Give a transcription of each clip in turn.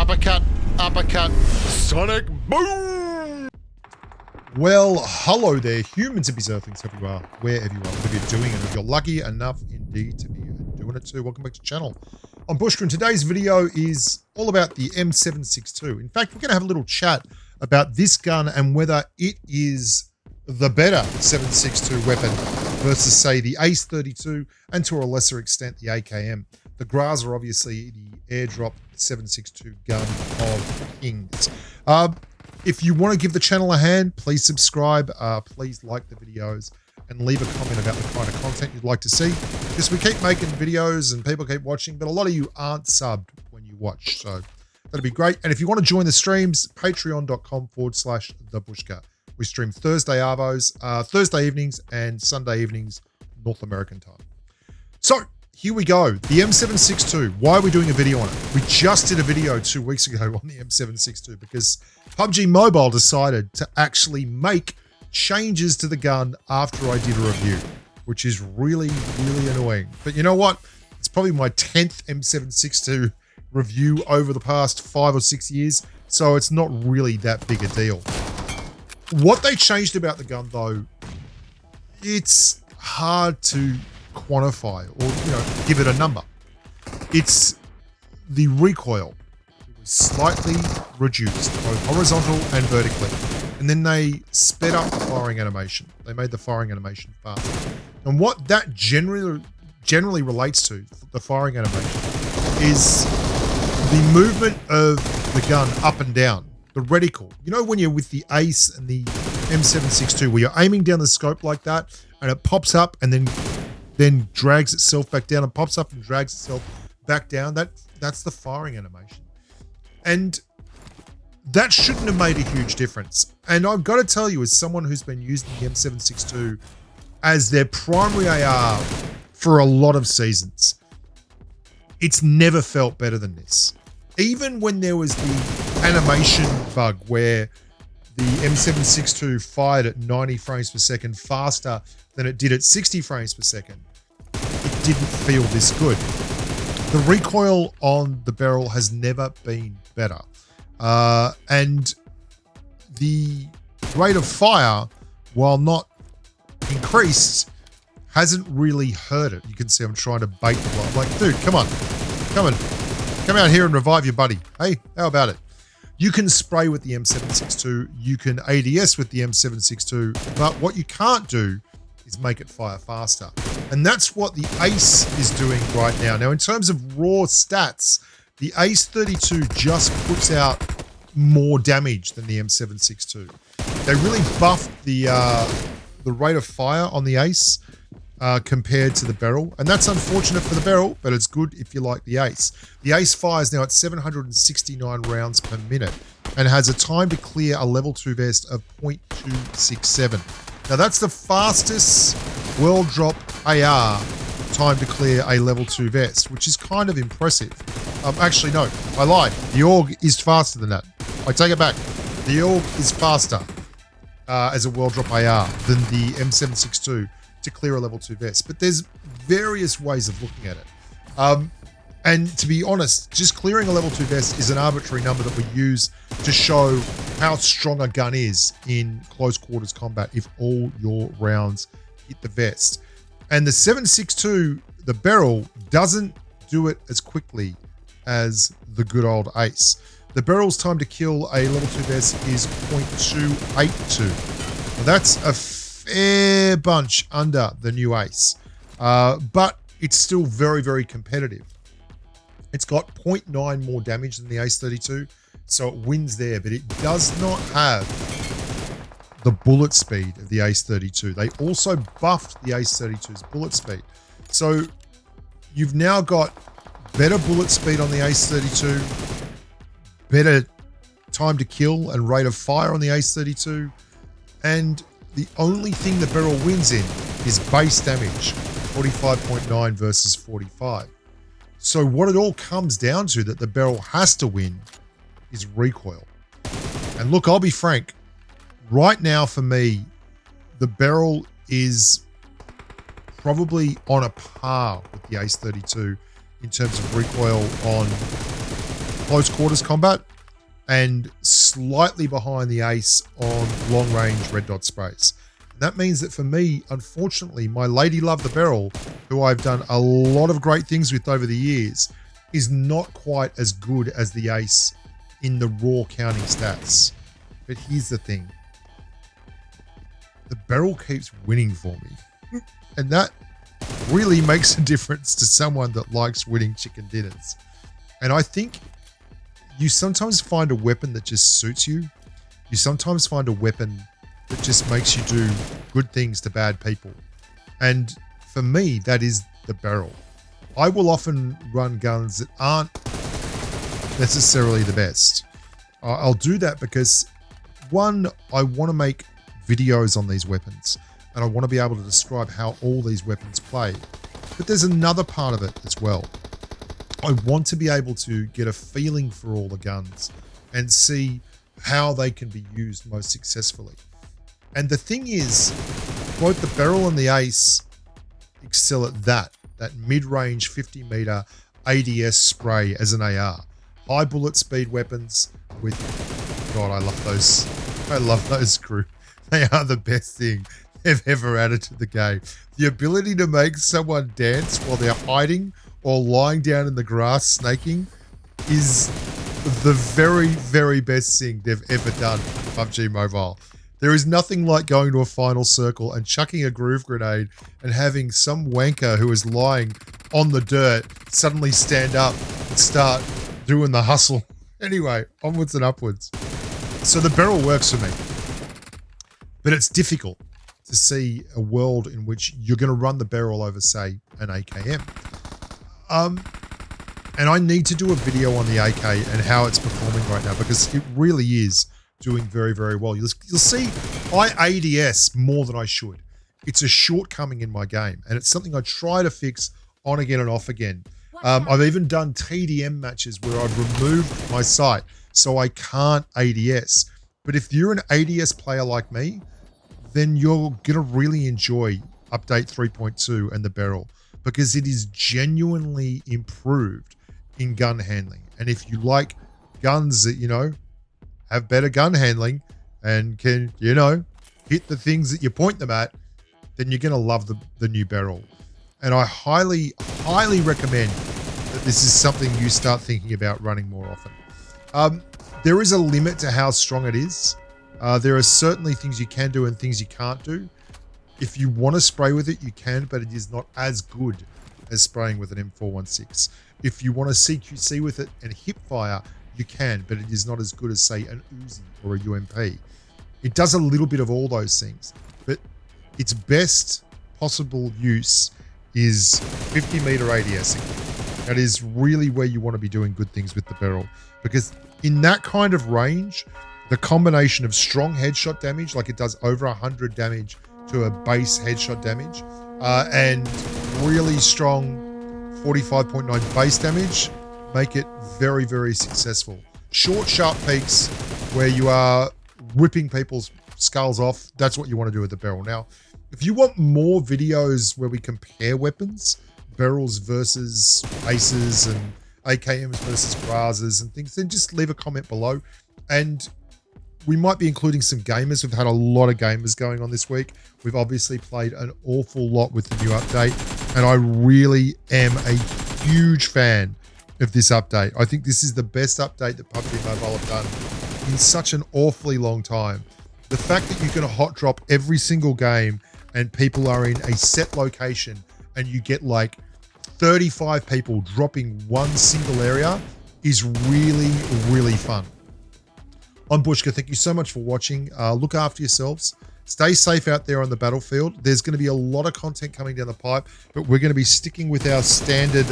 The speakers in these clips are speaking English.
Uppercut, uppercut, sonic boom! Well, hello there, humans and biz earthlings everywhere, wherever you are, whatever you're doing, and if you're lucky enough indeed to be doing it too, welcome back to the channel. I'm Bushka, and today's video is all about the M762. In fact, we're going to have a little chat about this gun and whether it is the better 762 weapon versus, say, the ACE 32 and to a lesser extent the AKM. The GRAs are obviously the airdrop 762 gun of kings. If you want to give the channel a hand, please subscribe, please like the videos, and leave a comment about the kind of content you'd like to see. Because we keep making videos and people keep watching, but a lot of you aren't subbed when you watch, so that'd be great. And if you want to join the streams, patreon.com/thebushka. We stream Thursday Arvos, Thursday evenings and Sunday evenings, North American time. So here we go, the M762. Why are we doing a video on it? We just did a video 2 weeks ago on the M762 because PUBG Mobile decided to actually make changes to the gun after I did a review, which is really, really annoying. But you know what? It's probably my 10th M762 review over the past 5 or 6 years, so it's not really that big a deal. What they changed about the gun, though, it's hard to quantify or, give it a number. It's the recoil. It was slightly reduced, both horizontal and vertically. And then they sped up the firing animation. They made the firing animation faster. And what that generally relates to, the firing animation, is the movement of the gun up and down, the reticle. You know when you're with the ACE and the M762, where you're aiming down the scope like that, and it pops up and then drags itself back down, and pops up and drags itself back down. That's the firing animation. And that shouldn't have made a huge difference. And I've got to tell you, as someone who's been using the M762 as their primary AR for a lot of seasons, it's never felt better than this. Even when there was the animation bug where the M762 fired at 90 frames per second faster than it did at 60 frames per second, it didn't feel this good. The recoil on the barrel has never been better. And the rate of fire, while not increased, hasn't really hurt it. You can see I'm trying to bait the blow. I'm like, dude, come on. Come out here and revive your buddy. Hey, how about it? You can spray with the M762. You can ADS with the M762. But what you can't do is make it fire faster. And that's what the ACE is doing right now. Now, in terms of raw stats, the ACE 32 just puts out more damage than the M762. They really buffed the rate of fire on the ACE compared to the barrel. And that's unfortunate for the barrel, but it's good if you like the ACE. The ACE fires now at 769 rounds per minute and has a time to clear a level 2 vest of 0.267. Now that's the fastest world drop AR time to clear a level 2 vest, which is kind of impressive. Actually, no, I lied. The AUG is faster than that. I take it back. The AUG is faster as a world drop AR than the M762 to clear a level 2 vest. But there's various ways of looking at it. And to be honest, just clearing a level 2 vest is an arbitrary number that we use to show how strong a gun is in close quarters combat if all your rounds hit the vest. And the 762, the barrel, doesn't do it as quickly as the good old ACE. The barrel's time to kill a level 2 vest is 0.282. Now that's a fair bunch under the new ACE, but it's still very, very competitive. It's got 0.9 more damage than the ACE 32, so it wins there, but it does not have the bullet speed of the ACE 32. They also buffed the ACE 32's bullet speed. So you've now got better bullet speed on the ACE 32, better time to kill and rate of fire on the ACE 32, and the only thing the barrel wins in is base damage, 45.9 versus 45. So what it all comes down to that the barrel has to win is recoil. And look, I'll be frank, right now for me, the barrel is probably on a par with the ACE 32 in terms of recoil on close quarters combat, and slightly behind the ace on long range red dot sprays. And that means that for me, unfortunately, my lady love the barrel, who I've done a lot of great things with over the years, is not quite as good as the ace in the raw counting stats. But here's the thing. The barrel keeps winning for me. And that really makes a difference to someone that likes winning chicken dinners. And I think you sometimes find a weapon that just suits you. You sometimes find a weapon that just makes you do good things to bad people. And for me, that is the barrel. I will often run guns that aren't necessarily the best. I'll do that because, one, I want to make videos on these weapons, and I want to be able to describe how all these weapons play. But there's another part of it as well. I want to be able to get a feeling for all the guns and see how they can be used most successfully. And the thing is, both the barrel and the ace excel at that mid-range 50-meter ADS spray as an AR. High bullet speed weapons with, God, I love those. I love those crew. They are the best thing they've ever added to the game. The ability to make someone dance while they're hiding or lying down in the grass snaking is the very, very best thing they've ever done for PUBG Mobile. There is nothing like going to a final circle and chucking a groove grenade and having some wanker who is lying on the dirt suddenly stand up and start doing the hustle. Anyway, onwards and upwards. So the barrel works for me. But it's difficult to see a world in which you're going to run the barrel over, say, an AKM. And I need to do a video on the AK and how it's performing right now, because it really is doing very, very well. You'll see I ADS more than I should. It's a shortcoming in my game, and it's something I try to fix on again and off again. I've even done TDM matches where I've removed my sight so I can't ADS. But if you're an ADS player like me, then you're going to really enjoy Update 3.2 and the barrel, because it is genuinely improved in gun handling. And if you like guns that, have better gun handling and can, hit the things that you point them at, then you're going to love the new barrel. And I highly, highly recommend that this is something you start thinking about running more often. There is a limit to how strong it is. There are certainly things you can do and things you can't do. If you want to spray with it, you can, but it is not as good as spraying with an M416. If you want to CQC with it and hip fire, you can, but it is not as good as, say, an Uzi or a UMP. It does a little bit of all those things, but its best possible use is 50-meter ADSing. That is really where you want to be doing good things with the barrel, because in that kind of range, the combination of strong headshot damage, like it does over 100 damage to a base headshot damage, and really strong 45.9 base damage, make it very, very successful. Short, sharp peaks where you are ripping people's skulls off, that's what you want to do with the barrel. Now, if you want more videos where we compare weapons, barrels versus aces and AKMs versus Brazers and things, then just leave a comment below. And we might be including some gamers. We've had a lot of gamers going on this week. We've obviously played an awful lot with the new update, and I really am a huge fan of this update. I think this is the best update that PUBG Mobile have done in such an awfully long time. The fact that you can hot drop every single game and people are in a set location and you get like 35 people dropping one single area is really, really fun. I'm Bushka. Thank you so much for watching. Look after yourselves. Stay safe out there on the battlefield. There's going to be a lot of content coming down the pipe, but we're going to be sticking with our standard,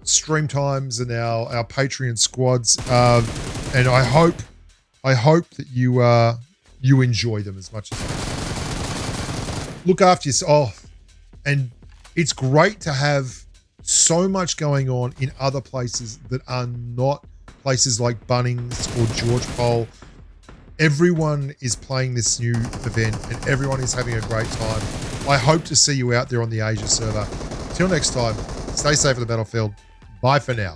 stream times and our Patreon squads. And I hope that you enjoy them as much as I do. Look after yourself. And it's great to have so much going on in other places that are not places like Bunnings or George Pole. Everyone is playing this new event and everyone is having a great time. I hope to see you out there on the Asia server. Till next time, stay safe on the battlefield. Bye for now.